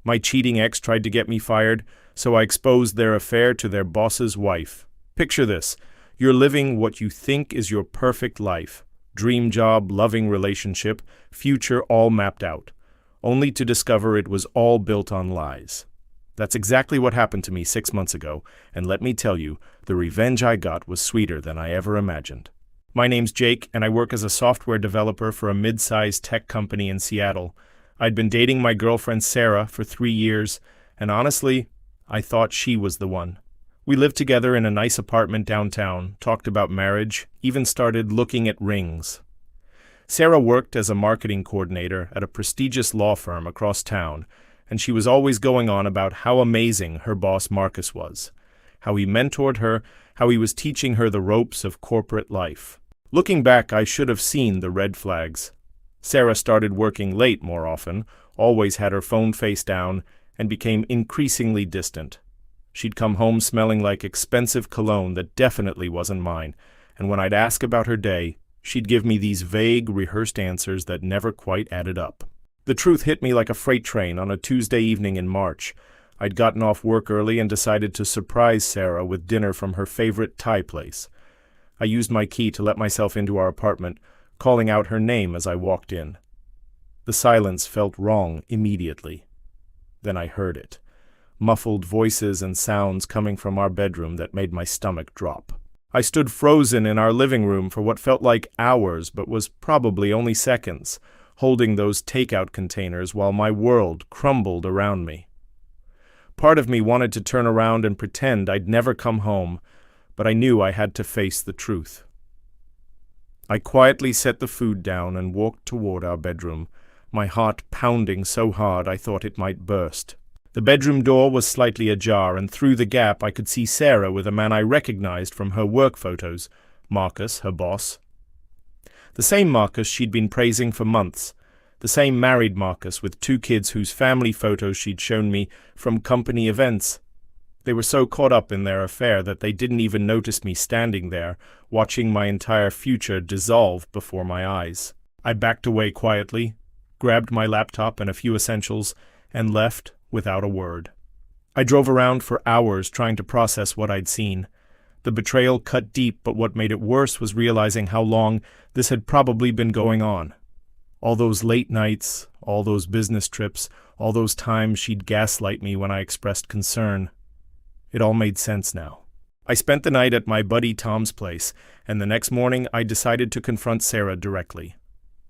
My cheating ex tried to get me fired, so I exposed their affair to their boss's wife. Picture this. You're living what you think is your perfect life. Dream job, loving relationship, future all mapped out. Only to discover it was all built on lies. That's exactly what happened to me 6 months ago, and let me tell you, the revenge I got was sweeter than I ever imagined. My name's Jake, and I work as a software developer for a mid-sized tech company in Seattle. I'd been dating my girlfriend Sarah for 3 years, and honestly, I thought she was the one. We lived together in a nice apartment downtown, talked about marriage, even started looking at rings. Sarah worked as a marketing coordinator at a prestigious law firm across town, and she was always going on about how amazing her boss Marcus was, how he mentored her, how he was teaching her the ropes of corporate life. Looking back, I should have seen the red flags. Sarah started working late more often, always had her phone face down, and became increasingly distant. She'd come home smelling like expensive cologne that definitely wasn't mine, and when I'd ask about her day, she'd give me these vague, rehearsed answers that never quite added up. The truth hit me like a freight train on a Tuesday evening in March. I'd gotten off work early and decided to surprise Sarah with dinner from her favorite Thai place. I used my key to let myself into our apartment, calling out her name as I walked in. The silence felt wrong immediately. Then I heard it. Muffled voices and sounds coming from our bedroom that made my stomach drop. I stood frozen in our living room for what felt like hours but was probably only seconds, holding those takeout containers while my world crumbled around me. Part of me wanted to turn around and pretend I'd never come home, but I knew I had to face the truth. I quietly set the food down and walked toward our bedroom, my heart pounding so hard I thought it might burst. The bedroom door was slightly ajar, and through the gap I could see Sarah with a man I recognized from her work photos, Marcus, her boss. The same Marcus she'd been praising for months, the same married Marcus with 2 kids whose family photos she'd shown me from company events. They were so caught up in their affair that they didn't even notice me standing there, watching my entire future dissolve before my eyes. I backed away quietly, grabbed my laptop and a few essentials, and left without a word. I drove around for hours trying to process what I'd seen. The betrayal cut deep, but what made it worse was realizing how long this had probably been going on. All those late nights, all those business trips, all those times she'd gaslight me when I expressed concern. It all made sense now. I spent the night at my buddy Tom's place, and the next morning I decided to confront Sarah directly.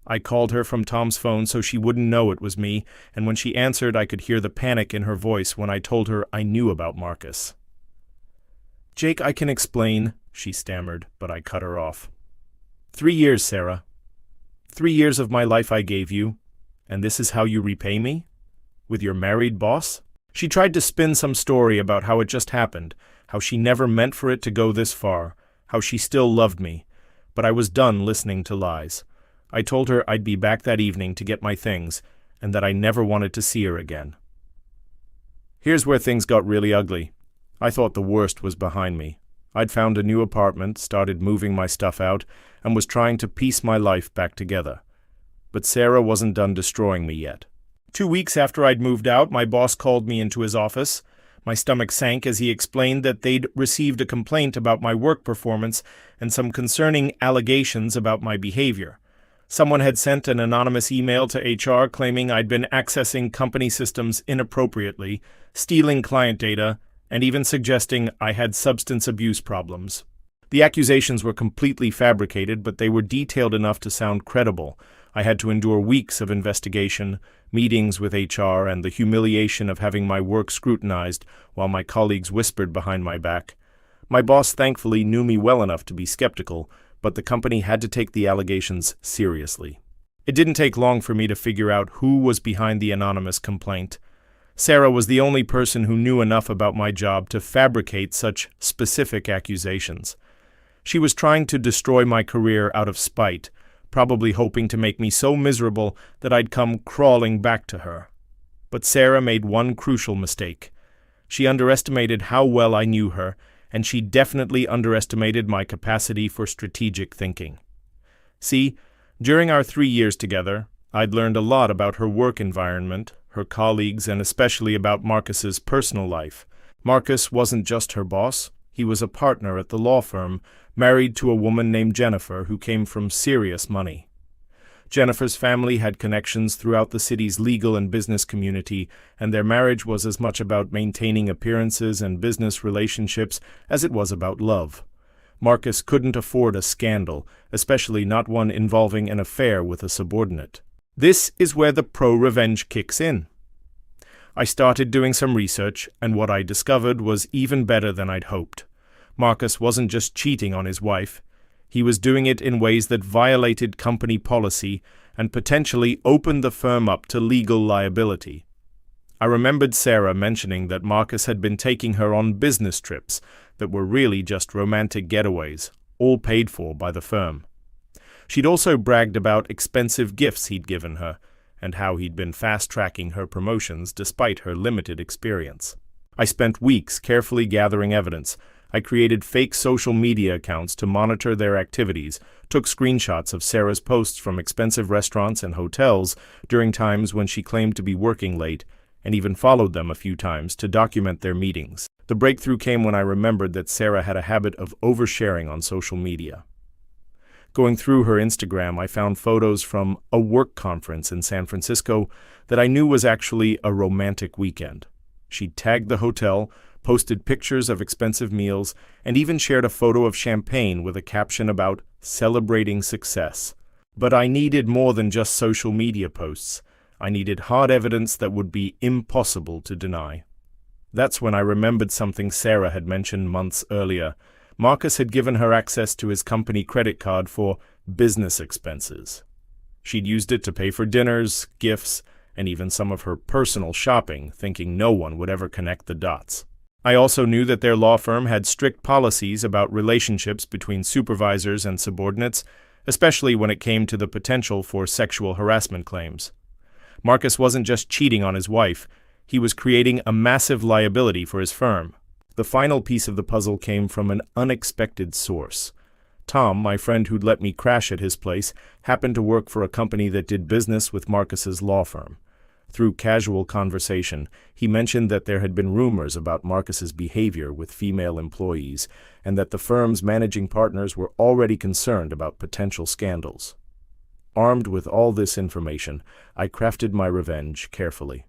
I called her from Tom's phone so she wouldn't know it was me, and when she answered I could hear the panic in her voice when I told her I knew about Marcus. "Jake, I can explain," she stammered, but I cut her off. 3 years, Sarah. 3 years of my life I gave you, and this is how you repay me? With your married boss? She tried to spin some story about how it just happened, how she never meant for it to go this far, how she still loved me, but I was done listening to lies. I told her I'd be back that evening to get my things, and that I never wanted to see her again. Here's where things got really ugly. I thought the worst was behind me. I'd found a new apartment, started moving my stuff out, and was trying to piece my life back together. But Sarah wasn't done destroying me yet. 2 weeks after I'd moved out, my boss called me into his office. My stomach sank as he explained that they'd received a complaint about my work performance and some concerning allegations about my behavior. Someone had sent an anonymous email to HR claiming I'd been accessing company systems inappropriately, stealing client data, and even suggesting I had substance abuse problems. The accusations were completely fabricated, but they were detailed enough to sound credible. I had to endure weeks of investigation, meetings with HR, and the humiliation of having my work scrutinized while my colleagues whispered behind my back. My boss thankfully knew me well enough to be skeptical, but the company had to take the allegations seriously. It didn't take long for me to figure out who was behind the anonymous complaint. Sarah was the only person who knew enough about my job to fabricate such specific accusations. She was trying to destroy my career out of spite, probably hoping to make me so miserable that I'd come crawling back to her. But Sarah made one crucial mistake. She underestimated how well I knew her, and she definitely underestimated my capacity for strategic thinking. See, during our 3 years together, I'd learned a lot about her work environment, her colleagues, and especially about Marcus's personal life. Marcus wasn't just her boss, he was a partner at the law firm, married to a woman named Jennifer who came from serious money. Jennifer's family had connections throughout the city's legal and business community, and their marriage was as much about maintaining appearances and business relationships as it was about love. Marcus couldn't afford a scandal, especially not one involving an affair with a subordinate. This is where the pro-revenge kicks in. I started doing some research, and what I discovered was even better than I'd hoped. Marcus wasn't just cheating on his wife. He was doing it in ways that violated company policy and potentially opened the firm up to legal liability. I remembered Sarah mentioning that Marcus had been taking her on business trips that were really just romantic getaways, all paid for by the firm. She'd also bragged about expensive gifts he'd given her, and how he'd been fast-tracking her promotions despite her limited experience. I spent weeks carefully gathering evidence. I created fake social media accounts to monitor their activities, took screenshots of Sarah's posts from expensive restaurants and hotels during times when she claimed to be working late, and even followed them a few times to document their meetings. The breakthrough came when I remembered that Sarah had a habit of oversharing on social media. Going through her Instagram, I found photos from a work conference in San Francisco that I knew was actually a romantic weekend. She tagged the hotel, posted pictures of expensive meals, and even shared a photo of champagne with a caption about celebrating success. But I needed more than just social media posts. I needed hard evidence that would be impossible to deny. That's when I remembered something Sarah had mentioned months earlier. Marcus had given her access to his company credit card for business expenses. She'd used it to pay for dinners, gifts, and even some of her personal shopping, thinking no one would ever connect the dots. I also knew that their law firm had strict policies about relationships between supervisors and subordinates, especially when it came to the potential for sexual harassment claims. Marcus wasn't just cheating on his wife, he was creating a massive liability for his firm. The final piece of the puzzle came from an unexpected source. Tom, my friend who'd let me crash at his place, happened to work for a company that did business with Marcus's law firm. Through casual conversation, he mentioned that there had been rumors about Marcus's behavior with female employees, and that the firm's managing partners were already concerned about potential scandals. Armed with all this information, I crafted my revenge carefully.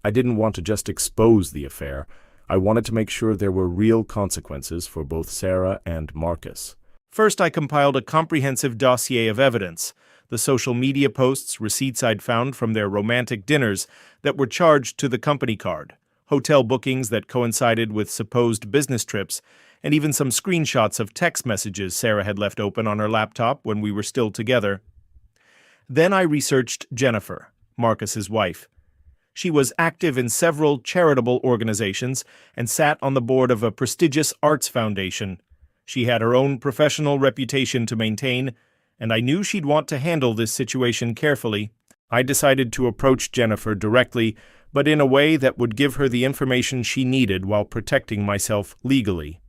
I didn't want to just expose the affair. I wanted to make sure there were real consequences for both Sarah and Marcus. First, I compiled a comprehensive dossier of evidence, the social media posts, receipts I'd found from their romantic dinners that were charged to the company card, hotel bookings that coincided with supposed business trips, and even some screenshots of text messages Sarah had left open on her laptop when we were still together. Then I researched Jennifer, Marcus's wife. She was active in several charitable organizations and sat on the board of a prestigious arts foundation. She had her own professional reputation to maintain, and I knew she'd want to handle this situation carefully. I decided to approach Jennifer directly, but in a way that would give her the information she needed while protecting myself legally.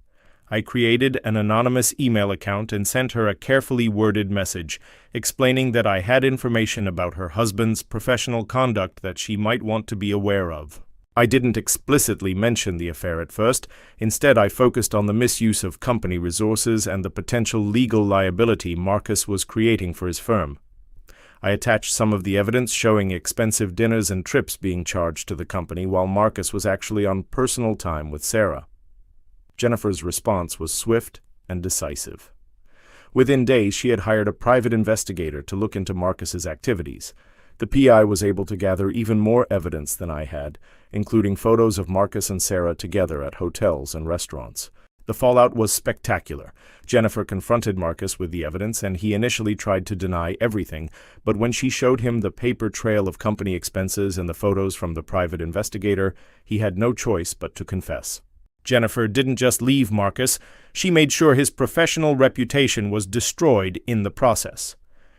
I created an anonymous email account and sent her a carefully worded message, explaining that I had information about her husband's professional conduct that she might want to be aware of. I didn't explicitly mention the affair at first. Instead, I focused on the misuse of company resources and the potential legal liability Marcus was creating for his firm. I attached some of the evidence showing expensive dinners and trips being charged to the company while Marcus was actually on personal time with Sarah. Jennifer's response was swift and decisive. Within days, she had hired a private investigator to look into Marcus's activities. The PI was able to gather even more evidence than I had, including photos of Marcus and Sarah together at hotels and restaurants. The fallout was spectacular. Jennifer confronted Marcus with the evidence, and he initially tried to deny everything, but when she showed him the paper trail of company expenses and the photos from the private investigator, he had no choice but to confess. Jennifer didn't just leave Marcus, she made sure his professional reputation was destroyed in the process.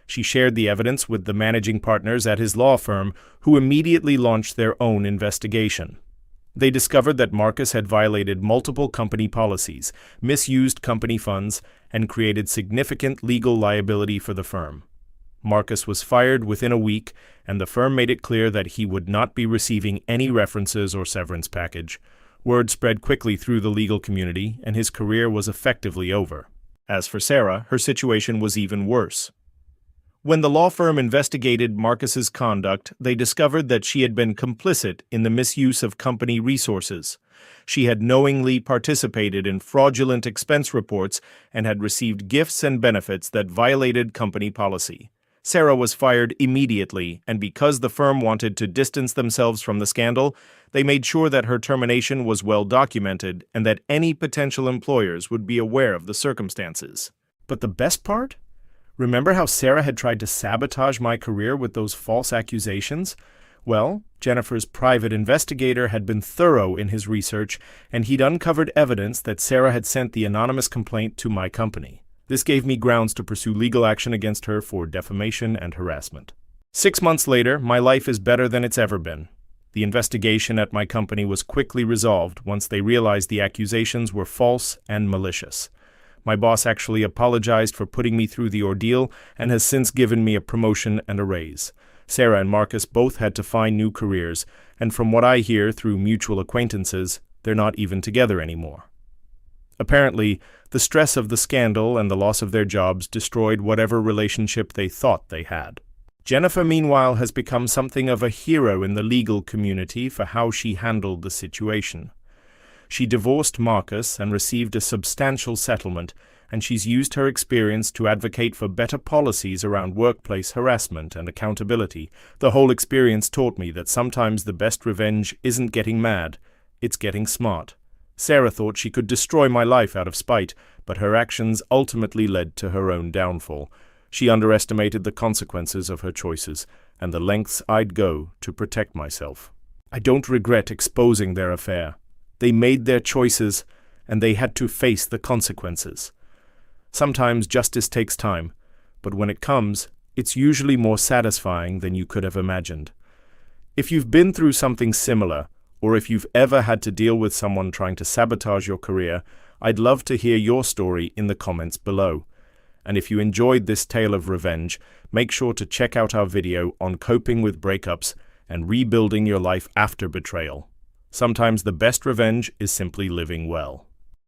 She shared the evidence with the managing partners at his law firm, who immediately launched their own investigation. They discovered that Marcus had violated multiple company policies, misused company funds, and created significant legal liability for the firm. Marcus was fired within a week, and the firm made it clear that he would not be receiving any references or severance package. Word spread quickly through the legal community, and his career was effectively over. As for Sarah, her situation was even worse. When the law firm investigated Marcus's conduct, they discovered that she had been complicit in the misuse of company resources. She had knowingly participated in fraudulent expense reports and had received gifts and benefits that violated company policy. Sarah was fired immediately, and because the firm wanted to distance themselves from the scandal, they made sure that her termination was well documented and that any potential employers would be aware of the circumstances. But the best part? Remember how Sarah had tried to sabotage my career with those false accusations? Well, Jennifer's private investigator had been thorough in his research, and he'd uncovered evidence that Sarah had sent the anonymous complaint to my company. This gave me grounds to pursue legal action against her for defamation and harassment. 6 months later, my life is better than it's ever been. The investigation at my company was quickly resolved once they realized the accusations were false and malicious. My boss actually apologized for putting me through the ordeal and has since given me a promotion and a raise. Sarah and Marcus both had to find new careers, and from what I hear through mutual acquaintances, they're not even together anymore. Apparently, the stress of the scandal and the loss of their jobs destroyed whatever relationship they thought they had. Jennifer, meanwhile, has become something of a hero in the legal community for how she handled the situation. She divorced Marcus and received a substantial settlement, and she's used her experience to advocate for better policies around workplace harassment and accountability. The whole experience taught me that sometimes the best revenge isn't getting mad, it's getting smart. Sarah thought she could destroy my life out of spite, but her actions ultimately led to her own downfall. She underestimated the consequences of her choices, and the lengths I'd go to protect myself. I don't regret exposing their affair. They made their choices, and they had to face the consequences. Sometimes justice takes time, but when it comes, it's usually more satisfying than you could have imagined. If you've been through something similar, or if you've ever had to deal with someone trying to sabotage your career, I'd love to hear your story in the comments below. And if you enjoyed this tale of revenge, make sure to check out our video on coping with breakups and rebuilding your life after betrayal. Sometimes the best revenge is simply living well.